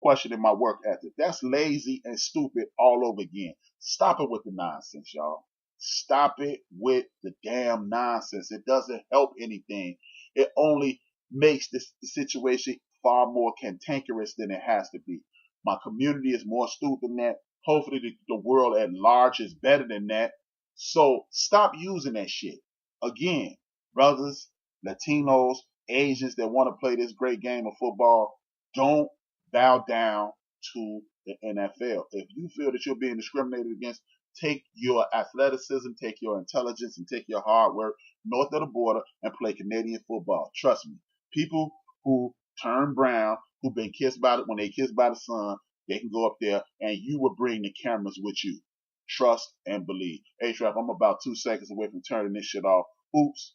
questioning my work ethic. That's lazy and stupid all over again. Stop it with the nonsense, y'all. Stop it with the damn nonsense. It doesn't help anything. It only makes the situation far more cantankerous than it has to be. My community is more stupid than that. Hopefully the world at large is better than that. So stop using that shit. Again, brothers, Latinos, Asians that want to play this great game of football, don't bow down to the NFL. If you feel that you're being discriminated against, take your athleticism, take your intelligence, and take your hard work north of the border and play Canadian football. Trust me, people who turn brown, who've been kissed by when they kissed by the sun, they can go up there and you will bring the cameras with you. Trust and believe. Hey, Hrap, I'm about 2 seconds away from turning this shit off. Oops.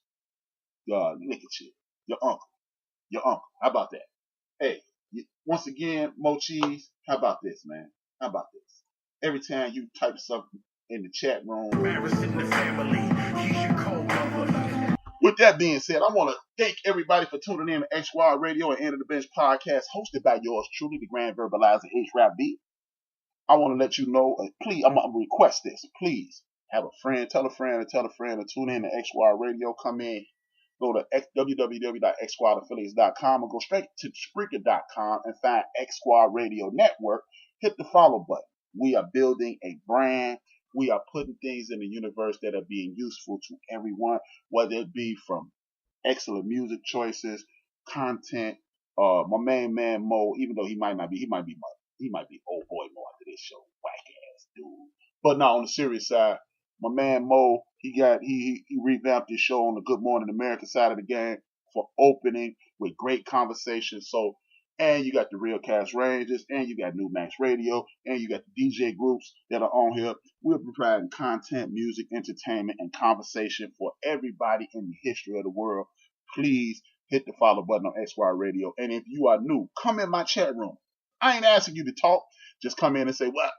God, look at you. Your uncle. Your uncle. How about that? Hey, once again, Mo Cheese, how about this, man? How about this? Every time you type something in the chat room. With that being said, I want to thank everybody for tuning in to XY Radio and End of the Bench podcast hosted by yours truly, the Grand Verbalizer Hrap. I want to let you know, please, I'm going to request this. Please have a friend, tell a friend, to tune in to XY Radio. Come in, go to www.xsquadaffiliates.com and go straight to Spreaker.com and find XY Radio Network. Hit the follow button. We are building a brand. We are putting things in the universe that are being useful to everyone, whether it be from excellent music choices, content. My main man Mo, even though he might be old boy Mo after this show, whack ass dude. But now on the serious side, my man Mo, he revamped his show on the Good Morning America side of the game for opening with great conversation. So, and you got the Real Cast Rangers, and you got New Max Radio, and you got the DJ groups that are on here. We're providing content, music, entertainment, and conversation for everybody in the history of the world. Please hit the follow button on XY Radio. And if you are new, come in my chat room. I ain't asking you to talk. Just come in and say, what up?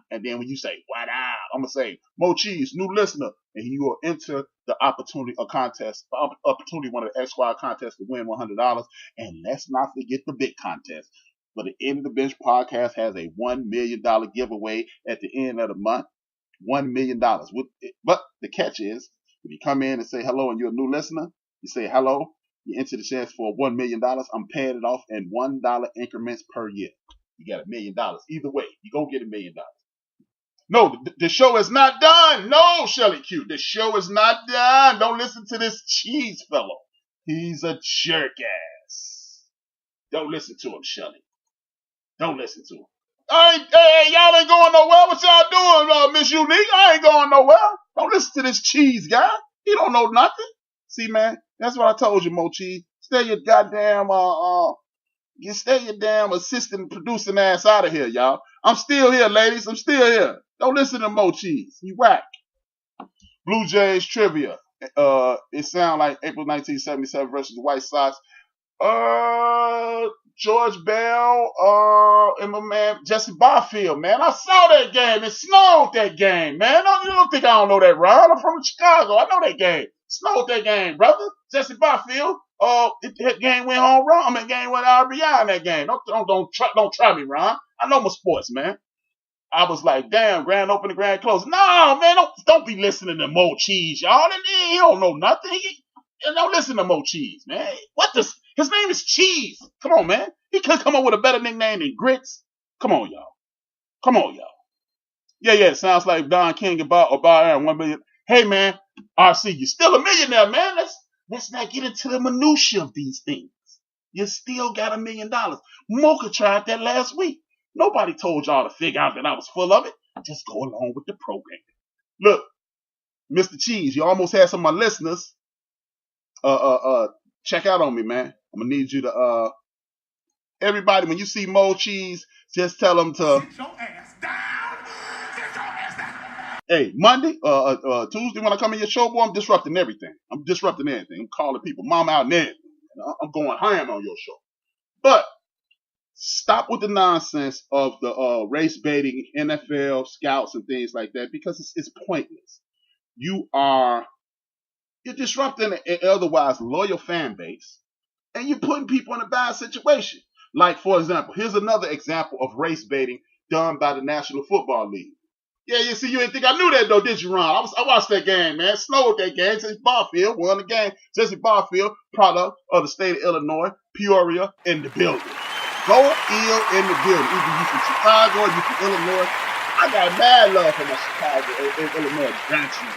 And then when you say, what up? I'm going to say, Mo Cheese, new listener. And you will enter the opportunity one of the XY contests to win $100. And let's not forget the big contest. But the End of the Bench podcast has a $1 million giveaway at the end of the month. $1 million. But the catch is, if you come in and say hello and you're a new listener, you say hello, you enter the chance for $1 million. I'm paying it off in $1 increments per year. You got $1 million. Either way, you go get $1 million. No, the show is not done. No, Shelly Q. The show is not done. Don't listen to this cheese fellow. He's a jerk ass. Don't listen to him, Shelly. Don't listen to him. Hey, y'all ain't going nowhere. What y'all doing, Miss Unique? I ain't going nowhere. Don't listen to this cheese guy. He don't know nothing. See, man, that's what I told you, Mo Cheese. Stay your goddamn assistant producing ass out of here, y'all. I'm still here, ladies. I'm still here. Don't listen to Mo Cheese. He whack. Blue Jays trivia. It sound like April 1977 versus the White Sox. George Bell, and my man Jesse Barfield, man. I saw that game. It snowed that game, man. You don't think I don't know that, Ron? I'm from Chicago. I know that game. Snowed that game, brother. Jesse Barfield. That game went home run. I mean, game went RBI in that game. Don't try me, Ron. I know my sports, man. I was like, damn, grand opening, grand close. No, man, don't be listening to Mo Cheese, y'all. He don't know nothing. Don't listen to Mo Cheese, man. His name is Cheese. Come on, man. He could come up with a better nickname than Grits. Come on, y'all. Yeah, it sounds like Don King about Aaron 1 million. Hey, man, RC, you're still a millionaire, man. Let's not get into the minutia of these things. You still got $1 million. Mocha tried that last week. Nobody told y'all to figure out that I was full of it. Just go along with the program. Look, Mr. Cheese, you almost had some of my listeners check out on me, man. I'm gonna need you to everybody, when you see Mo Cheese, just tell them to sit your ass down. Sit your ass down. Hey, Monday, Tuesday when I come in your show, boy, I'm disrupting everything. I'm calling people mom out and everything. I'm going ham on your show. But stop with the nonsense of the race baiting, NFL scouts and things like that, because it's pointless. You're disrupting an otherwise loyal fan base, and you're putting people in a bad situation. Like, for example, here's another example of race baiting done by the National Football League. Yeah, you see, you didn't think I knew that though, did you, Ron? I watched that game, man. Snowed that game. Jesse Barfield won the game. Jesse Barfield, product of the state of Illinois, Peoria, in the building. Go ill in the building. Either you from Chicago or you from Illinois. I got mad love for my Chicago and Illinois branches.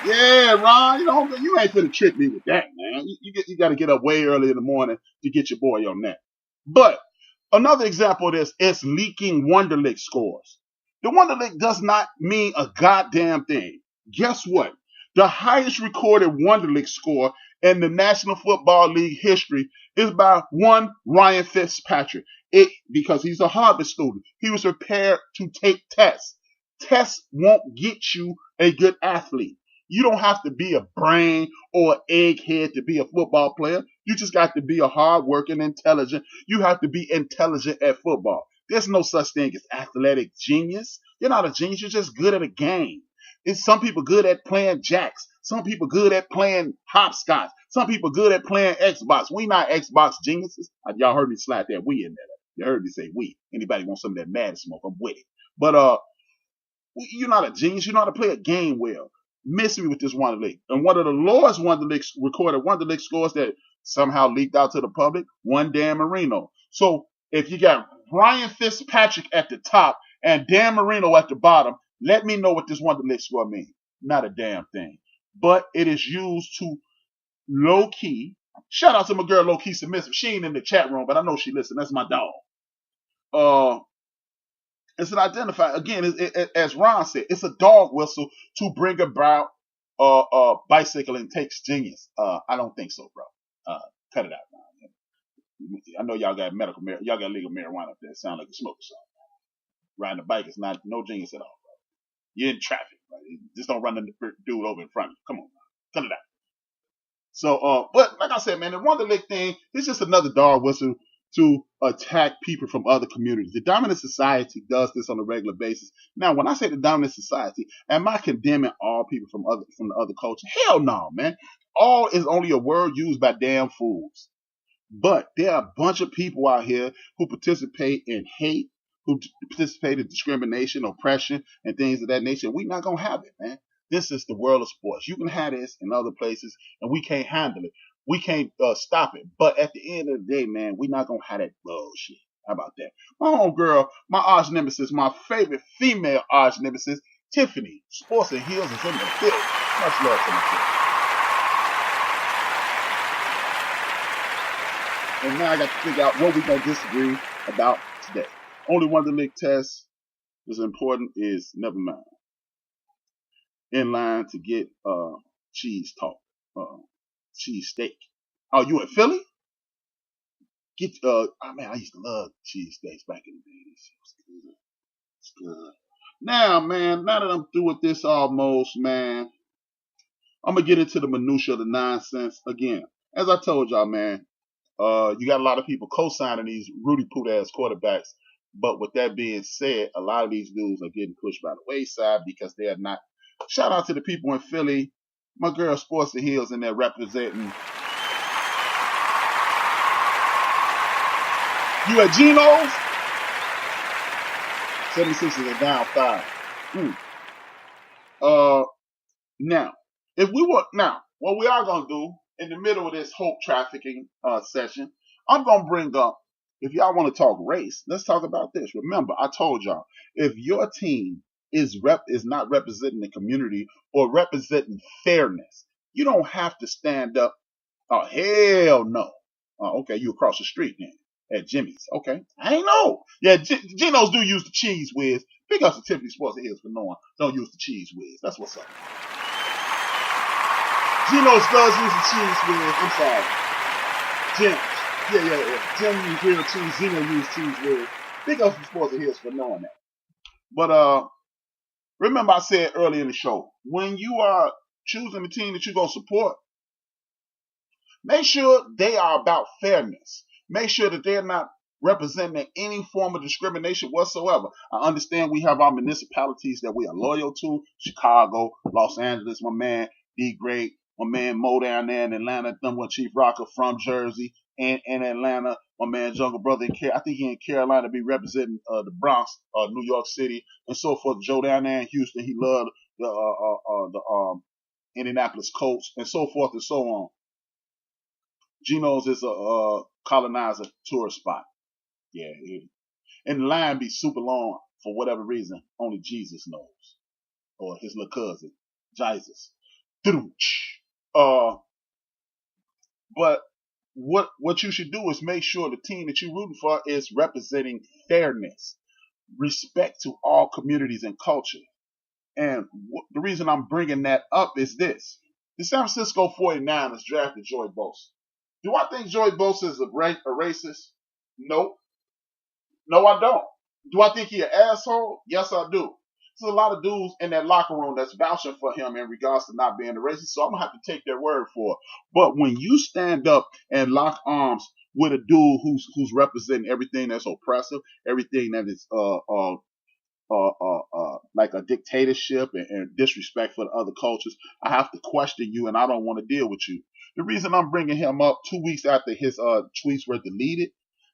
Yeah, Ron, you ain't finna trick me with that, man. You got to get up way early in the morning to get your boy on that. But another example of this is leaking Wonderlic scores. The Wonderlic does not mean a goddamn thing. Guess what? The highest recorded Wonderlic score in the National Football League history is by one Ryan Fitzpatrick. Because he's a Harvard student. He was prepared to take tests. Tests won't get you a good athlete. You don't have to be a brain or egghead to be a football player. You just got to be a hard-working, intelligent. You have to be intelligent at football. There's no such thing as athletic genius. You're not a genius. You're just good at a game. It's some people good at playing jacks. Some people good at playing hopscotch. Some people good at playing Xbox. We not Xbox geniuses. Y'all heard me slide that we in there. You heard me say we. Anybody want some of that mad smoke? I'm with it. But you're not a genius. You know how to play a game well. Miss me with this Wonderlic. And one of the lowest recorded Wonderlic scores that somehow leaked out to the public, one Dan Marino. So if you got Ryan Fitzpatrick at the top and Dan Marino at the bottom, let me know what this Wonderlic score means. Not a damn thing. But it is used to low-key. Shout out to my girl Low-Key Submissive. She ain't in the chat room, but I know she listens. That's my dog. It's an identifier. Again, as Ron said, it's a dog whistle to bring about bicycling takes genius. I don't think so, bro. Cut it out, Ron. I know y'all got y'all got legal marijuana up there. It sounds like you smoke or something. Riding a bike is not no genius at all, bro. You're in traffic, bro. Just don't run the dude over in front of you. Come on, man. Cut it out. So, but like I said, man, the Wonderlic thing is just another dog whistle to attack people from other communities. The dominant society does this on a regular basis. Now, when I say the dominant society, am I condemning all people from the other culture? Hell no, man. All is only a word used by damn fools. But there are a bunch of people out here who participate in hate, who participate in discrimination, oppression, and things of that nature. We're not going to have it, man. This is the world of sports. You can have this in other places, and we can't handle it. We can't stop it. But at the end of the day, man, we're not going to have that bullshit. How about that? My homegirl, my arch nemesis, my favorite female arch nemesis, Tiffany, Sports and Heels, is in the building. Much love to my Tiffany. And now I got to figure out what we're going to disagree about today. Only Wonderlic test is important is, never mind. In line to get cheese talk, cheese steak. Oh, you in Philly? Get man, I used to love cheese steaks back in the day. It's good. Now, man, now that I'm through with this almost, man, I'm gonna get into the minutia of the nonsense again. As I told y'all, man, you got a lot of people co-signing these Rudy Poot ass quarterbacks. But with that being said, a lot of these dudes are getting pushed by the wayside because they are not. Shout out to the people in Philly. My girl Sports and Heels in there representing. You at Geno's? 76ers are down 5. Now, what we are going to do in the middle of this hope trafficking session, I'm going to bring up, if y'all want to talk race, let's talk about this. Remember, I told y'all, if your team is not representing the community or representing fairness, you don't have to stand up. Oh, hell no. Okay, you across the street then at Jimmy's. Okay, I ain't know. Yeah, Geno's do use the cheese whiz. Big ups to Tiffany Sports and Hills for knowing don't use the cheese whiz. That's what's up. Geno's does use the cheese whiz. I'm sorry. Jim. Yeah. Jim used real cheese. Zeno used cheese whiz. Big ups to Sports and Hills for knowing that. But remember I said earlier in the show, when you are choosing the team that you're going to support, make sure they are about fairness. Make sure that they're not representing any form of discrimination whatsoever. I understand we have our municipalities that we are loyal to. Chicago, Los Angeles, my man D Great, my man Mo down there in Atlanta, Chief Rocker from Jersey and Atlanta. My man, Jungle Brother, I think he in Carolina, be representing the Bronx, New York City, and so forth. Joe down there in Houston, he loved the Indianapolis Colts, and so forth and so on. Geno's is a colonizer tourist spot. Yeah, and the line be super long for whatever reason. Only Jesus knows, or his little cousin, Jesus. But what you should do is make sure the team that you're rooting for is representing fairness, respect to all communities and culture. And the reason I'm bringing that up is this. The San Francisco 49ers drafted Joey Bosa. Do I think Joey Bosa is a racist? No. No, I don't. Do I think he an asshole? Yes, I do. There's a lot of dudes in that locker room that's vouching for him in regards to not being a racist, so I'm going to have to take their word for it. But when you stand up and lock arms with a dude who's representing everything that's oppressive, everything that is like a dictatorship and disrespect for the other cultures, I have to question you, and I don't want to deal with you. The reason I'm bringing him up 2 weeks after his tweets were deleted,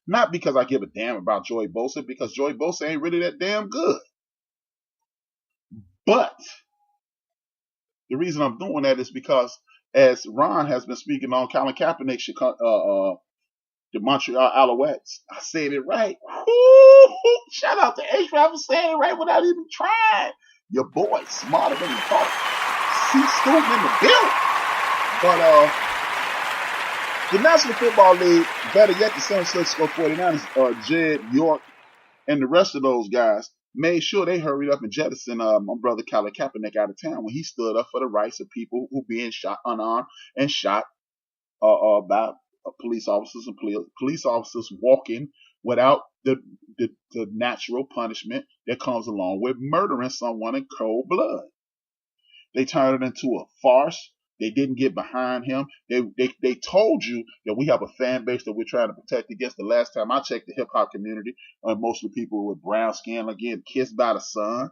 not because I give a damn about Joey Bosa, because Joey Bosa ain't really that damn good. But the reason I'm doing that is because, as Ron has been speaking on, Colin Kaepernick should the Montreal Alouettes. I said it right. Woo! Shout out to Hrap for saying it right without even trying. Your boy, smarter than you thought. See student in the building. But the National Football League, better yet, the San Francisco 49ers, Jed York, and the rest of those guys made sure they hurried up and jettisoned my brother Colin Kaepernick out of town when he stood up for the rights of people who being shot unarmed and shot by police officers and police officers walking without the natural punishment that comes along with murdering someone in cold blood. They turned it into a farce. They didn't get behind him. They told you that we have a fan base that we're trying to protect against. The last time I checked the hip hop community, mostly people with brown skin, again, kissed by the sun.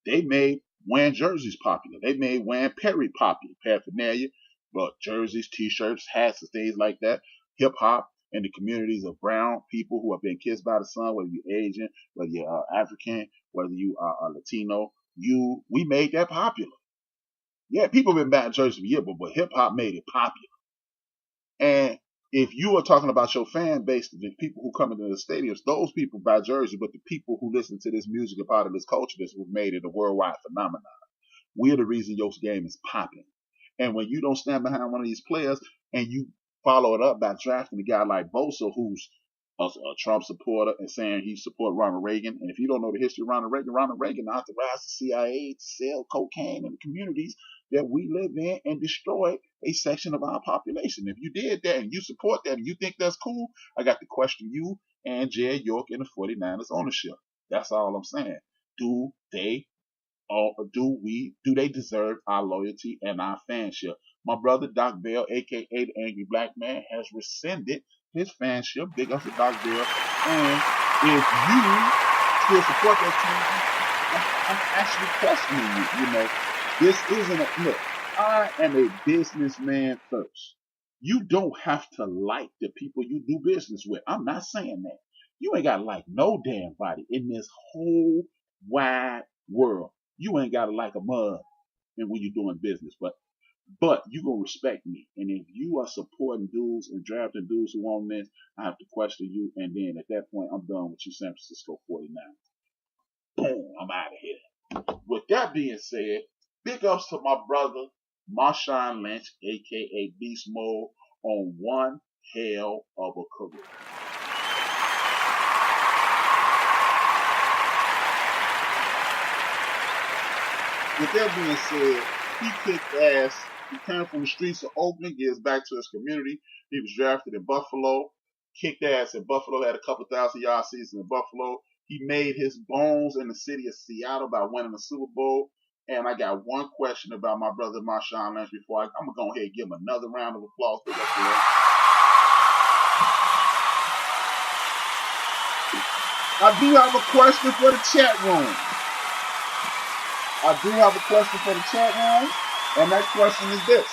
They made wearing jerseys popular. They made wearing Perry popular, paraphernalia, but jerseys, t-shirts, hats, and things like that. Hip hop and the communities of brown people who have been kissed by the sun, whether you're Asian, whether you're African, whether you are Latino, we made that popular. Yeah, people have been buying jerseys for years, but hip hop made it popular. And if you are talking about your fan base, the people who come into the stadiums, those people buy jerseys, but the people who listen to this music and part of this culture, this was made it a worldwide phenomenon. We're the reason your game is popping. And when you don't stand behind one of these players and you follow it up by drafting a guy like Bosa, who's a Trump supporter and saying he supported Ronald Reagan. And if you don't know the history of Ronald Reagan authorized the CIA to sell cocaine in the communities that we live in and destroy a section of our population. If you did that and you support that and you think that's cool, I got to question you and Jed York and the 49ers ownership. That's all I'm saying. Do they deserve our loyalty and our fanship? My brother Doc Bell, aka the Angry Black Man, has rescinded his fanship. Big up to Doc Bell. And if you still support that team, I'm actually questioning you. You know, this isn't look. I am a businessman first. You don't have to like the people you do business with. I'm not saying that. You ain't got to like no damn body in this whole wide world. You ain't got to like a mug and when you're doing business, but you gonna respect me. And if you are supporting dudes and drafting dudes who want this, I have to question you. And then at that point, I'm done with you, San Francisco 49. Boom, I'm out of here. With that being said, big ups to my brother, Marshawn Lynch, aka Beast Mode, on one hell of a career. With that being said, he kicked ass. He came from the streets of Oakland, gives back to his community. He was drafted in Buffalo, kicked ass in Buffalo, had a couple 1,000-yard season in Buffalo. He made his bones in the city of Seattle by winning the Super Bowl. And I got one question about my brother Marshawn Lynch before I'm going to go ahead and give him another round of applause. I do have a question for the chat room. And that question is this.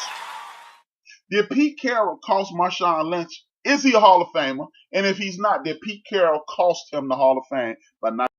Did Pete Carroll cost Marshawn Lynch Is he a Hall of Famer? And if he's not, did Pete Carroll cost him the Hall of Fame by not